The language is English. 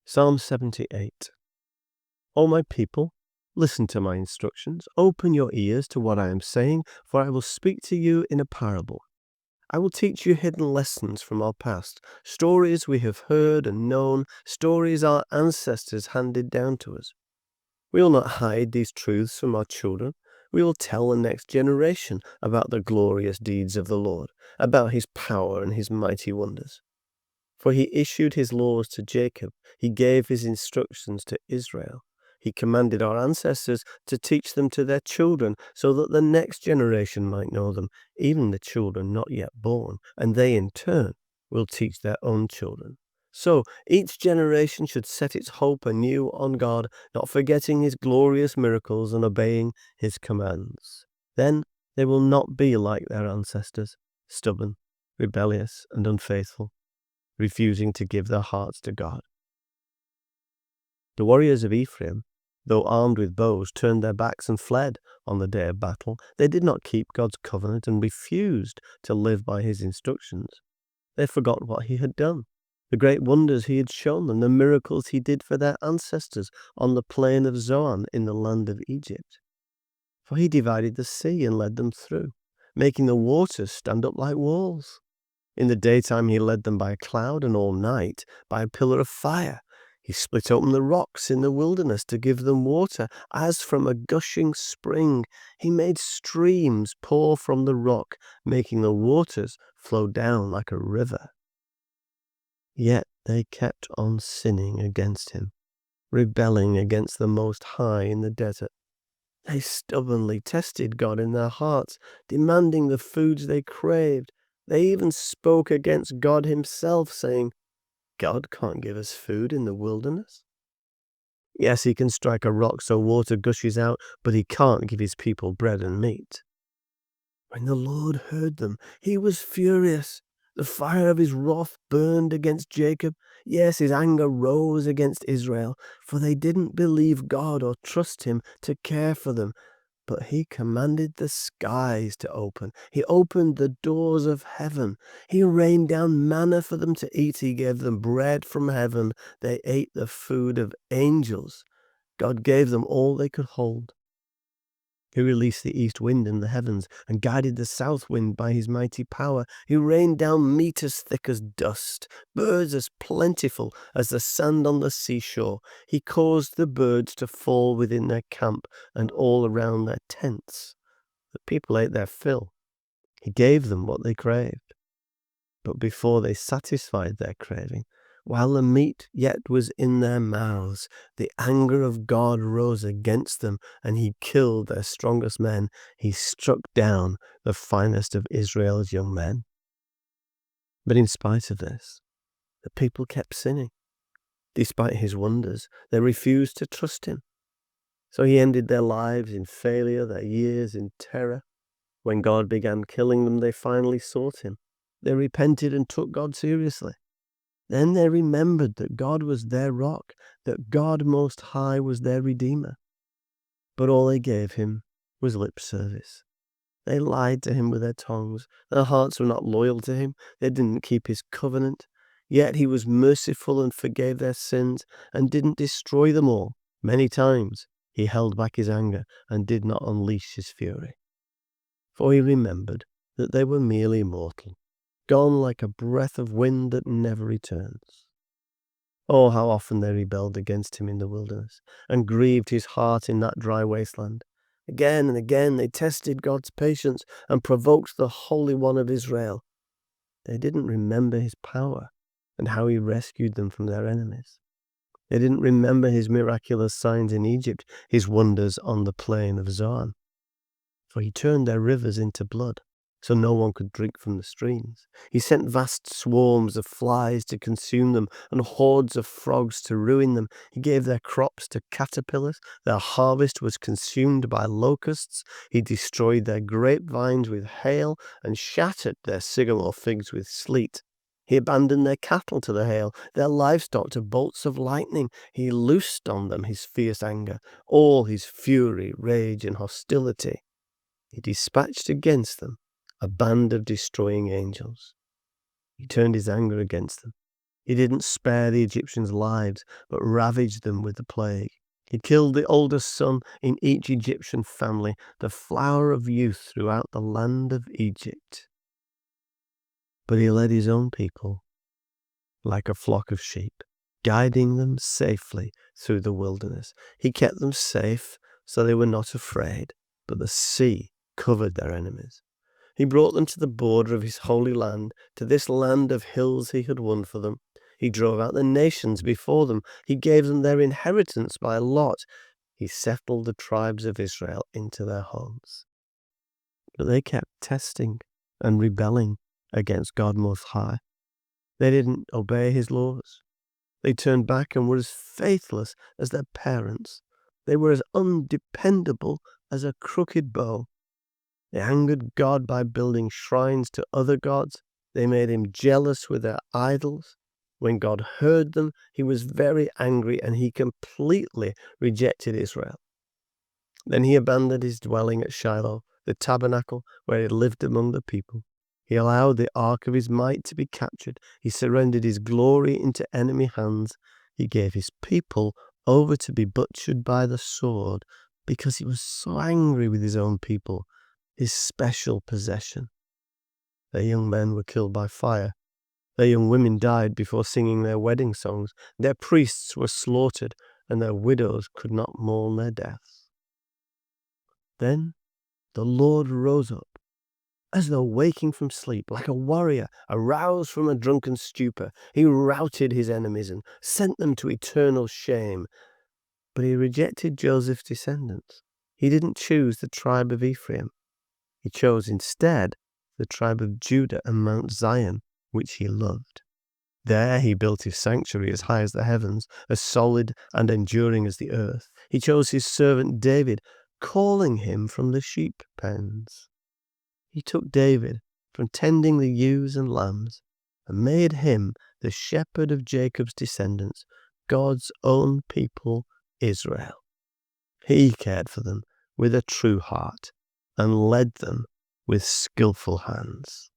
Psalm 78. O my people, listen to my instructions. Open your ears to what I am saying, for I will speak to you in a parable. I will teach you hidden lessons from our past, stories we have heard and known, stories our ancestors handed down to us. We will not hide these truths from our children. We will tell the next generation about the glorious deeds of the Lord, about his power and his mighty wonders. For he issued his laws to Jacob, he gave his instructions to Israel. He commanded our ancestors to teach them to their children, so that the next generation might know them, even the children not yet born, and they in turn will teach their own children. So each generation should set its hope anew on God, not forgetting his glorious miracles and obeying his commands. Then they will not be like their ancestors, stubborn, rebellious, and unfaithful, refusing to give their hearts to God. The warriors of Ephraim, though armed with bows, turned their backs and fled on the day of battle. They did not keep God's covenant and refused to live by his instructions. They forgot what he had done, the great wonders he had shown them, the miracles he did for their ancestors on the plain of Zoan in the land of Egypt. For he divided the sea and led them through, making the waters stand up like walls. In the daytime he led them by a cloud, and all night by a pillar of fire. He split open the rocks in the wilderness to give them water, as from a gushing spring. He made streams pour from the rock, making the waters flow down like a river. Yet they kept on sinning against him, rebelling against the Most High in the desert. They stubbornly tested God in their hearts, demanding the foods they craved. They even spoke against God himself, saying, God can't give us food in the wilderness. Yes, he can strike a rock so water gushes out, but he can't give his people bread and meat. When the Lord heard them, he was furious. The fire of his wrath burned against Jacob. Yes, his anger rose against Israel, for they didn't believe God or trust him to care for them. But he commanded the skies to open. He opened the doors of heaven. He rained down manna for them to eat. He gave them bread from heaven. They ate the food of angels. God gave them all they could hold. He released the east wind in the heavens and guided the south wind by his mighty power. He rained down meat as thick as dust, birds as plentiful as the sand on the seashore. He caused the birds to fall within their camp and all around their tents. The people ate their fill. He gave them what they craved. But before they satisfied their craving, while the meat yet was in their mouths, the anger of God rose against them, and he killed their strongest men. He struck down the finest of Israel's young men. But in spite of this, the people kept sinning. Despite his wonders, they refused to trust him. So he ended their lives in failure, their years in terror. When God began killing them, they finally sought him. They repented and took God seriously. Then they remembered that God was their rock, that God Most High was their Redeemer. But all they gave him was lip service. They lied to him with their tongues. Their hearts were not loyal to him. They didn't keep his covenant. Yet he was merciful and forgave their sins and didn't destroy them all. Many times he held back his anger and did not unleash his fury. For he remembered that they were merely mortal, gone like a breath of wind that never returns. Oh, how often they rebelled against him in the wilderness, and grieved his heart in that dry wasteland. Again and again they tested God's patience and provoked the Holy One of Israel. They didn't remember his power and how he rescued them from their enemies. They didn't remember his miraculous signs in Egypt, his wonders on the plain of Zoan. For he turned their rivers into blood, so no one could drink from the streams. He sent vast swarms of flies to consume them, and hordes of frogs to ruin them. He gave their crops to caterpillars. Their harvest was consumed by locusts. He destroyed their grapevines with hail, and shattered their sycamore figs with sleet. He abandoned their cattle to the hail, their livestock to bolts of lightning. He loosed on them his fierce anger, all his fury, rage, and hostility. He dispatched against them a band of destroying angels. He turned his anger against them He didn't spare the Egyptians' lives, but ravaged them with the plague. He killed the oldest son in each Egyptian family, the flower of youth throughout the land of Egypt. But he led his own people like a flock of sheep, guiding them safely through the wilderness. He kept them safe so they were not afraid, but the sea covered their enemies. He brought them to the border of his holy land, to this land of hills he had won for them. He drove out the nations before them. He gave them their inheritance by lot. He settled the tribes of Israel into their homes. But they kept testing and rebelling against God Most High. They didn't obey his laws. They turned back and were as faithless as their parents. They were as undependable as a crooked bow. They angered God by building shrines to other gods. They made him jealous with their idols. When God heard them, he was very angry and he completely rejected Israel. Then he abandoned his dwelling at Shiloh, the tabernacle where he lived among the people. He allowed the ark of his might to be captured. He surrendered his glory into enemy hands. He gave his people over to be butchered by the sword because he was so angry with his own people, his special possession. Their young men were killed by fire. Their young women died before singing their wedding songs. Their priests were slaughtered, and their widows could not mourn their deaths. Then the Lord rose up, as though waking from sleep, like a warrior aroused from a drunken stupor. He routed his enemies and sent them to eternal shame. But he rejected Joseph's descendants. He didn't choose the tribe of Ephraim. He chose instead the tribe of Judah and Mount Zion, which he loved. There he built his sanctuary as high as the heavens, as solid and enduring as the earth. He chose his servant David, calling him from the sheep pens. He took David from tending the ewes and lambs and made him the shepherd of Jacob's descendants, God's own people, Israel. He cared for them with a true heart and led them with skillful hands.